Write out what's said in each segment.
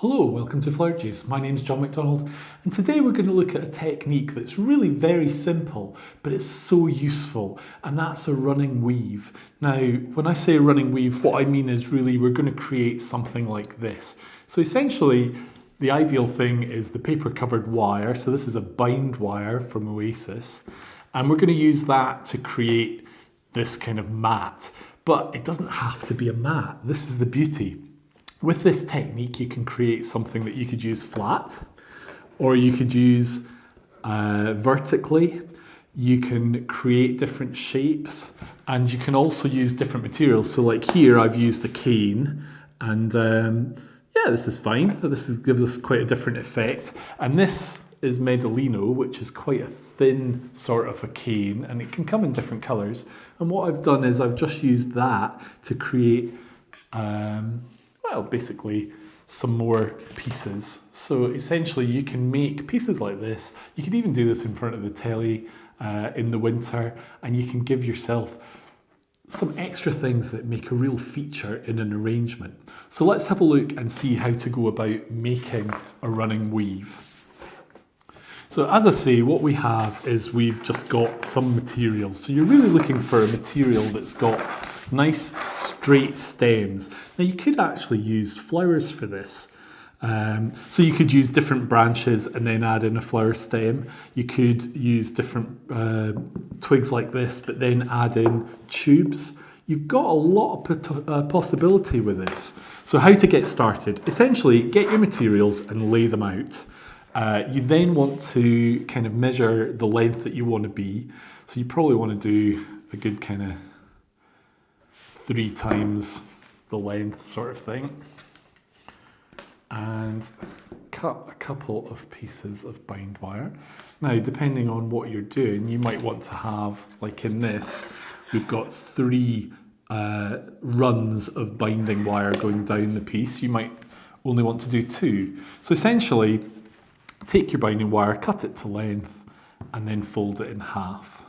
Hello, welcome to Flower Juice. My name's John McDonald, and today we're going to look at a technique that's really very simple, but it's so useful, and that's a running weave. Now, when I say running weave, what I mean is really we're going to create something like this. So essentially, the ideal thing is the paper-covered wire. So this is a bind wire from Oasis, and we're going to use that to create this kind of mat. But it doesn't have to be a mat. This is the beauty. With this technique, you can create something that you could use flat, or you could use vertically. You can create different shapes, and you can also use different materials. So like here, I've used a cane, and yeah, this is fine. Gives us quite a different effect. And this is Medellino, which is quite a thin sort of a cane, and it can come in different colours. And what I've done is I've just used that to create well, basically some more pieces. So essentially you can make pieces like this. You can even do this in front of the telly in the winter, and you can give yourself some extra things that make a real feature in an arrangement. So let's have a look and see how to go about making a running weave. So as I say, what we have is we've just got some materials. So you're really looking for a material that's got nice straight stems. Now you could actually use flowers for this. So you could use different branches and then add in a flower stem. You could use different twigs like this, but then add in tubes. You've got a lot of possibility with this. So how to get started? Essentially, get your materials and lay them out. You then want to kind of measure the length that you want to be. So you probably want to do a good kind of 3 times the length sort of thing. And cut a couple of pieces of bind wire. Now, depending on what you're doing, you might want to have, like in this, we've got 3 runs of binding wire going down the piece. You might only want to do 2. So essentially, take your binding wire, cut it to length, and then fold it in half.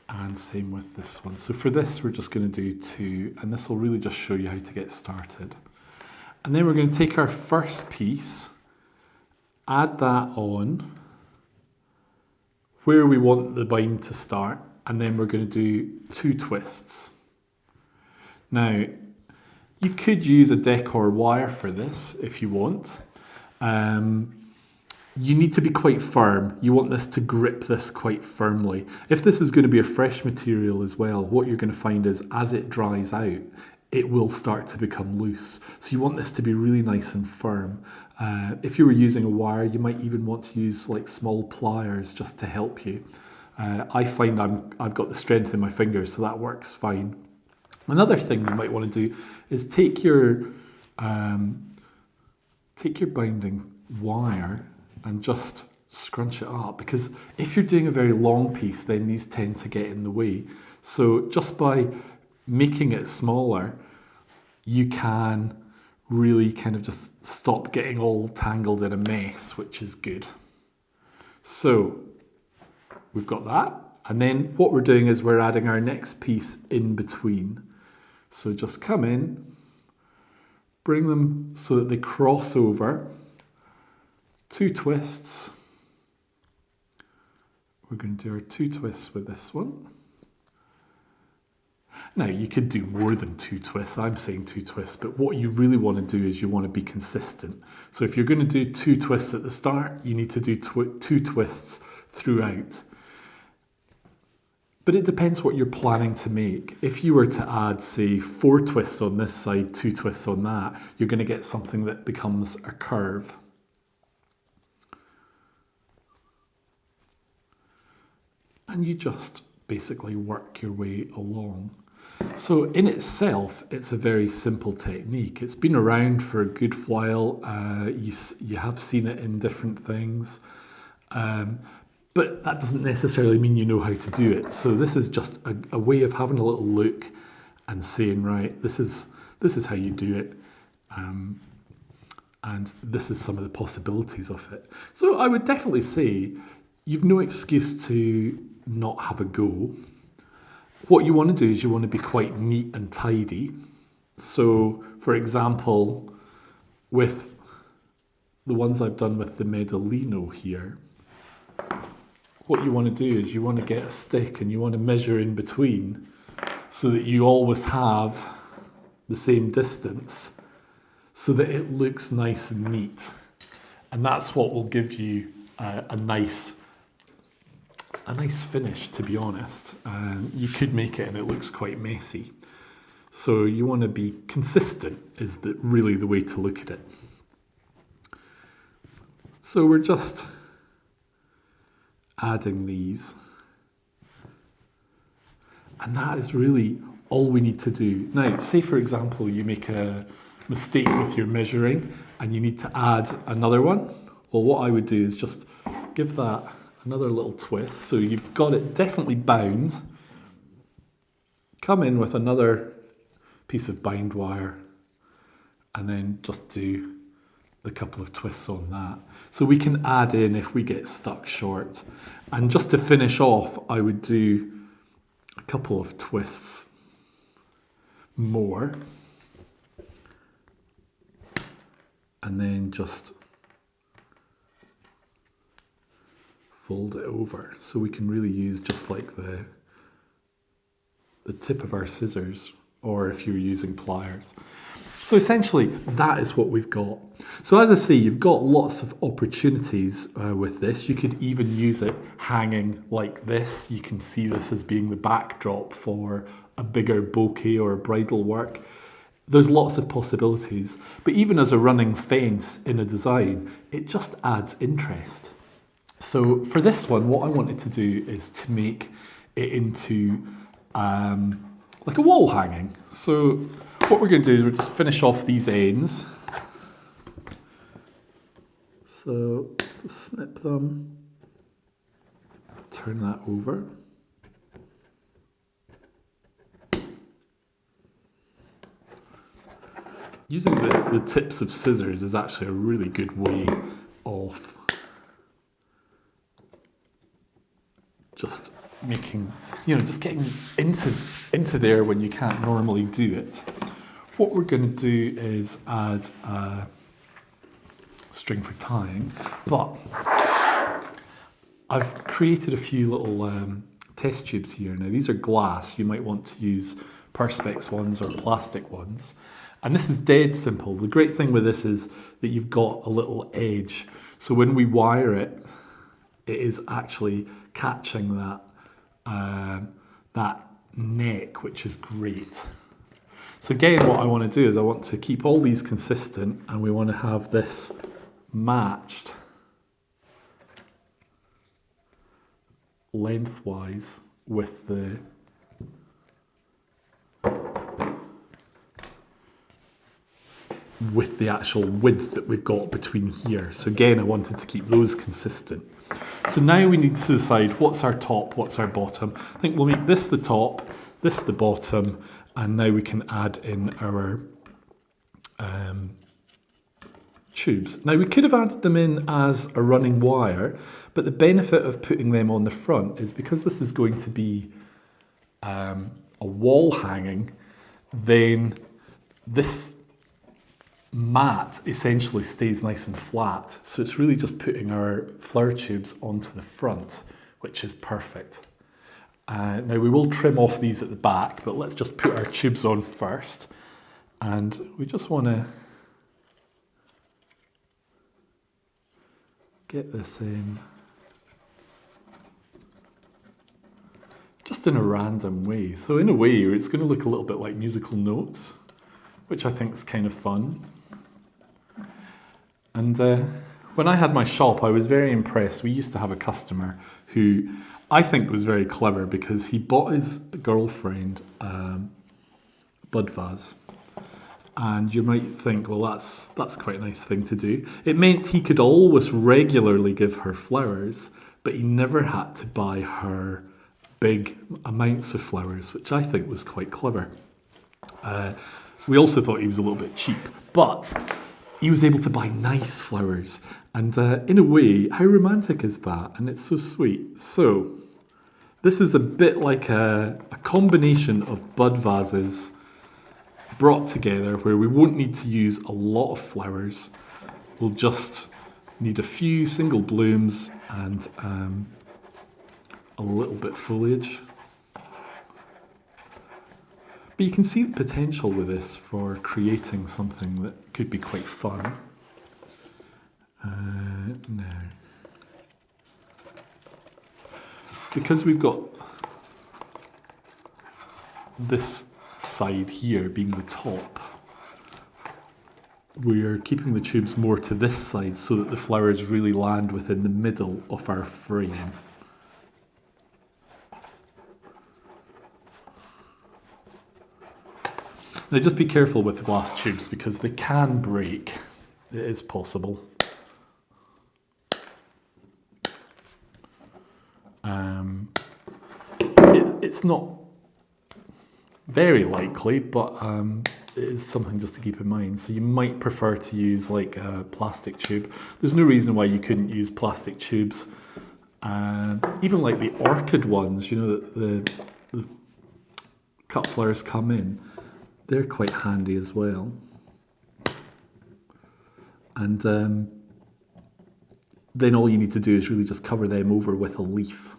And same with this one. So for this, we're just going to do 2, and this will really just show you how to get started. And then we're going to take our first piece, add that on where we want the bind to start, and then we're going to do 2 twists. Now, you could use a decor wire for this if you want. You need to be quite firm. You want this to grip this quite firmly. If this is going to be a fresh material as well, what you're going to find is as it dries out, it will start to become loose. So you want this to be really nice and firm. If you were using a wire, you might even want to use like small pliers just to help you. I find I've got the strength in my fingers, so that works fine. Another thing you might want to do is take your binding wire and just scrunch it up, because if you're doing a very long piece, then these tend to get in the way. So just by making it smaller, you can really kind of just stop getting all tangled in a mess, which is good. So we've got that. And then what we're doing is we're adding our next piece in between. So just come in, bring them so that they cross over, 2 twists. We're going to do our 2 twists with this one. Now, you could do more than 2 twists. I'm saying 2 twists, but what you really want to do is you want to be consistent. So if you're going to do 2 twists at the start, you need to do 2 twists throughout. But it depends what you're planning to make. If you were to add, say, 4 twists on this side, 2 twists on that, you're going to get something that becomes a curve. And you just basically work your way along. So in itself, it's a very simple technique. It's been around for a good while. You have seen it in different things. But that doesn't necessarily mean you know how to do it. So this is just a way of having a little look and saying, right, this is how you do it. And this is some of the possibilities of it. So I would definitely say you've no excuse to not have a go. What you want to do is you want to be quite neat and tidy. So, for example, with the ones I've done with the Medalino here, what you want to do is you want to get a stick and you want to measure in between so that you always have the same distance so that it looks nice and neat. And that's what will give you a nice finish, to be honest. You could make it and it looks quite messy. So you want to be consistent is really the way to look at it. So we're just adding these. And that is really all we need to do. Now, say for example, you make a mistake with your measuring and you need to add another one. Well, what I would do is just give that another little twist. So you've got it definitely bound. Come in with another piece of bind wire and then just do the couple of twists on that. So we can add in if we get stuck short. And just to finish off, I would do a couple of twists more. And then just fold it over. So we can really use just like the tip of our scissors, or if you're using pliers. So essentially, that is what we've got. So as I say, you've got lots of opportunities with this. You could even use it hanging like this. You can see this as being the backdrop for a bigger bouquet or a bridal work. There's lots of possibilities. But even as a running fence in a design, it just adds interest. So for this one, what I wanted to do is to make it into like a wall hanging. So what we're going to do is we'll just finish off these ends. So snip them, turn that over. Using the tips of scissors is actually a really good way of just making, just getting into there when you can't normally do it. What we're going to do is add a string for tying, but I've created a few little test tubes here. Now these are glass. You might want to use perspex ones or plastic ones. And this is dead simple. The great thing with this is that you've got a little edge. So when we wire it, it is actually catching that neck, which is great. So again, what I want to do is I want to keep all these consistent, and we want to have this matched lengthwise with the actual width that we've got between here. So again, I wanted to keep those consistent. So now we need to decide what's our top, what's our bottom. I think we'll make this the top, this the bottom, and now we can add in our tubes. Now we could have added them in as a running wire, but the benefit of putting them on the front is because this is going to be a wall hanging, then this mat essentially stays nice and flat. So it's really just putting our flower tubes onto the front, which is perfect. Now we will trim off these at the back, but let's just put our tubes on first. And we just want to get this in just in a random way. So in a way, it's going to look a little bit like musical notes, which I think is kind of fun. And when I had my shop, I was very impressed. We used to have a customer who I think was very clever because he bought his girlfriend a bud vase. And you might think, well, that's quite a nice thing to do. It meant he could always regularly give her flowers, but he never had to buy her big amounts of flowers, which I think was quite clever. We also thought he was a little bit cheap, but he was able to buy nice flowers. And in a way, how romantic is that? And it's so sweet. So this is a bit like a combination of bud vases brought together where we won't need to use a lot of flowers. We'll just need a few single blooms and a little bit of foliage. But you can see the potential with this for creating something that could be quite fun. Now, because we've got this side here being the top, we're keeping the tubes more to this side so that the flowers really land within the middle of our frame. Now just be careful with the glass tubes because they can break. It is possible. It's not very likely, but it is something just to keep in mind. So you might prefer to use like a plastic tube. There's no reason why you couldn't use plastic tubes. Even like the orchid ones, you know, the cut flowers come in. They're quite handy as well. And then all you need to do is really just cover them over with a leaf.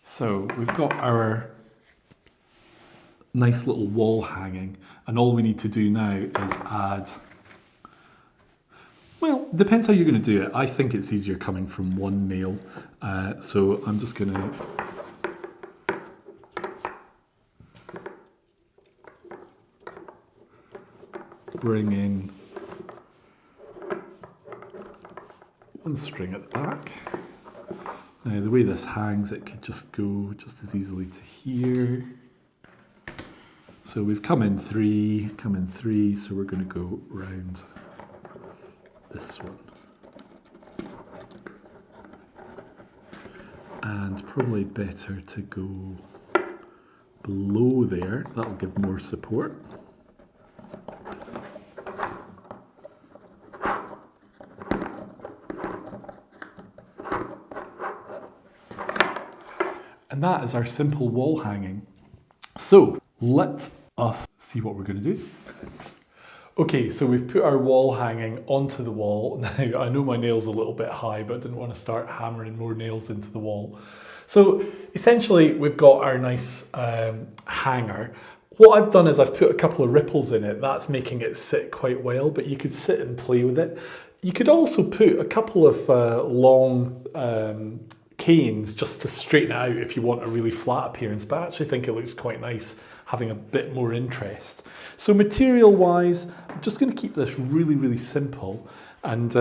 So we've got our nice little wall hanging, and all we need to do now is add, well, depends how you're going to do it. I think it's easier coming from one nail, so I'm just going to bring in one string at the back. Now the way this hangs, it could just go just as easily to here. So we've come in three, so we're going to go round this one. And probably better to go below there, that'll give more support. And that is our simple wall hanging. So let us see what we're going to do. Okay, so we've put our wall hanging onto the wall. Now, I know my nail's a little bit high, but I didn't want to start hammering more nails into the wall. So essentially, we've got our nice hanger. What I've done is I've put a couple of ripples in it. That's making it sit quite well, but you could sit and play with it. You could also put a couple of long canes just to straighten it out if you want a really flat appearance, but I actually think it looks quite nice having a bit more interest. So material wise, I'm just going to keep this really, really simple, and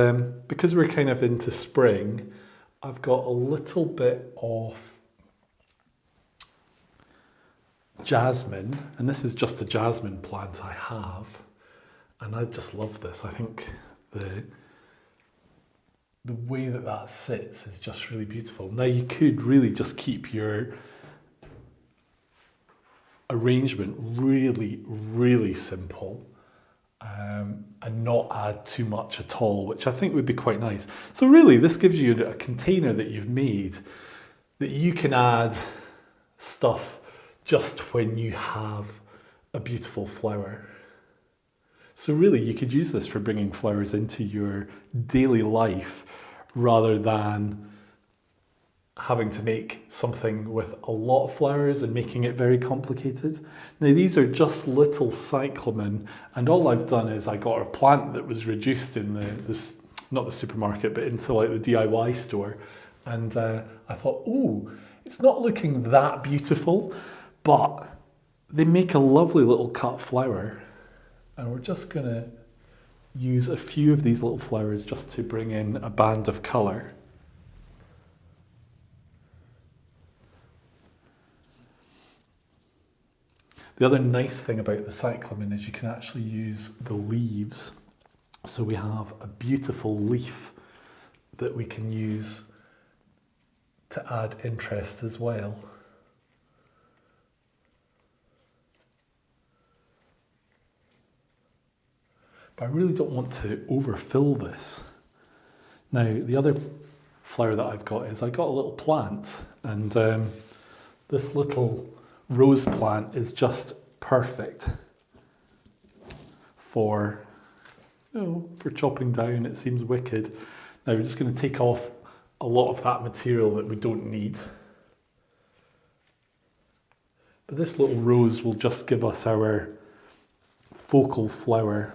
because we're kind of into spring, I've got a little bit of jasmine, and this is just a jasmine plant I have, and I just love this. I think the way that that sits is just really beautiful. Now you could really just keep your arrangement really, really simple and not add too much at all, which I think would be quite nice. So really this gives you a container that you've made that you can add stuff just when you have a beautiful flower. So really you could use this for bringing flowers into your daily life rather than having to make something with a lot of flowers and making it very complicated. Now these are just little cyclamen, and all I've done is I got a plant that was reduced in this, not the supermarket, but into like the DIY store, and I thought, oh, it's not looking that beautiful, but they make a lovely little cut flower. And we're just going to use a few of these little flowers just to bring in a band of colour. The other nice thing about the cyclamen is you can actually use the leaves. So we have a beautiful leaf that we can use to add interest as well. I really don't want to overfill this. Now, the other flower that I've got is I got a little plant, and this little rose plant is just perfect for, for chopping down. It seems wicked. Now we're just going to take off a lot of that material that we don't need. But this little rose will just give us our focal flower.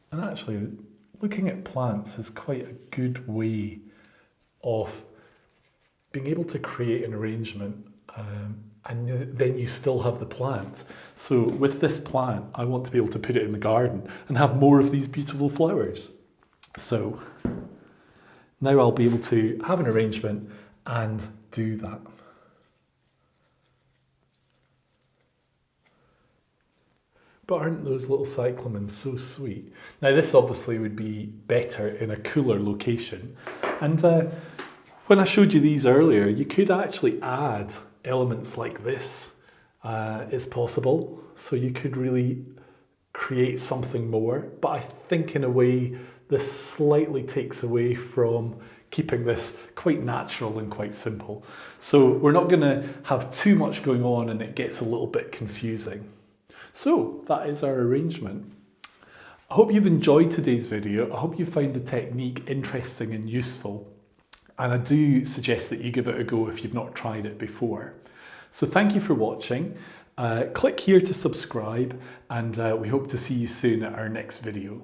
And actually, looking at plants is quite a good way of being able to create an arrangement, and then you still have the plant. So with this plant, I want to be able to put it in the garden and have more of these beautiful flowers. So now I'll be able to have an arrangement and do that. But aren't those little cyclamen so sweet? Now this obviously would be better in a cooler location. And when I showed you these earlier, you could actually add elements like this. It's possible. So you could really create something more. But I think in a way, this slightly takes away from keeping this quite natural and quite simple. So we're not going to have too much going on and it gets a little bit confusing. So that is our arrangement. I hope you've enjoyed today's video. I hope you found the technique interesting and useful. And I do suggest that you give it a go if you've not tried it before. So thank you for watching. Click here to subscribe, and we hope to see you soon at our next video.